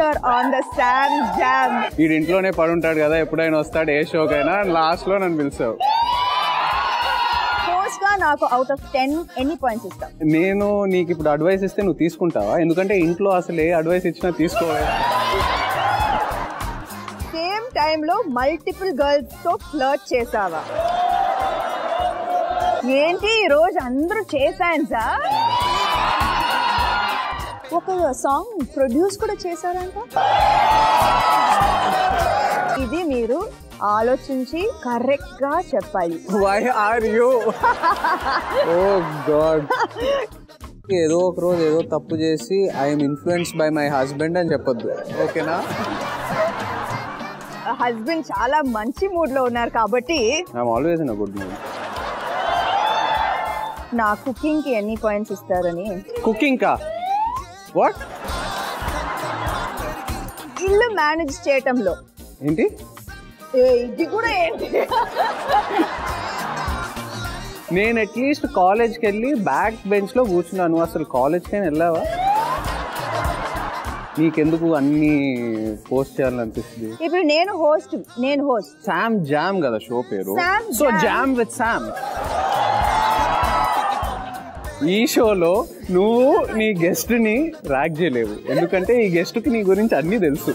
here on the Sam Jam. ఈ ఇంట్లోనే పడి ఉంటాడు కదా, ఎప్పుడైనా వస్తాడు ఏ షోకైనా, లాస్ట్ లో నన్ను పిలిచావు. Host గా నాకు out of 10 ఎన్ని పాయింట్స్ ఇస్తావు? నేను నీకు ఇప్పుడు అడ్వైస్ ఇస్తే నువ్వు తీసుకుంటావా? ఎందుకంటే ఇంట్లో అసలు ఏ అడ్వైస్ ఇచ్చినా తీసుకోవాలి. సేమ్ టైంలో మల్టిపుల్ గర్ల్స్ తో ఫ్లర్ట్ చేసావా? ఏంటి ఈ రోజు అందరూ చేశాను సార్. ఒక సాంగ్ ప్రొడ్యూస్ కూడా చేశారంట. ఇది మీరు ఆలోచించి కరెక్ట్ గా చెప్పాలి. Why are you? Oh God. ఏదో ఒక రోజు ఏదో తప్పు చేసి I'm influenced by my husband అని చెప్పొద్దు, ఓకేనా? హస్బెండ్ చాలా మంచి మూడ్ లో ఉన్నారు కాబట్టి I'm always in a good mood. నా కుకింగ్ కి ఎన్ని పాయింట్స్ ఇస్తారని? కుకింగ్ కా? వాట్? ఇల్లు మేనేజ్ చేయటంలో. ఏంటి? ఇది కూడా ఏంటి? నేను అట్లీస్ట్ కాలేజ్కి వెళ్ళి బ్యాక్ బెంచ్ లో కూర్చున్నాను. అసలు కాలేజ్కి వెళ్ళావా? నీకెందుకు అన్ని పోస్ట్ చేయాలనిపిస్తుంది? ఇప్పుడు నేను హోస్ట్. శామ్ జామ్ కదా షో పేరు. So jam with Sam. ఈ షోలో నువ్వు నీ గెస్ట్ ని ర్యాక్ చేయలేవు, ఎందుకంటే ఈ గెస్ట్ కి నీ గురించి అన్ని తెలుసు.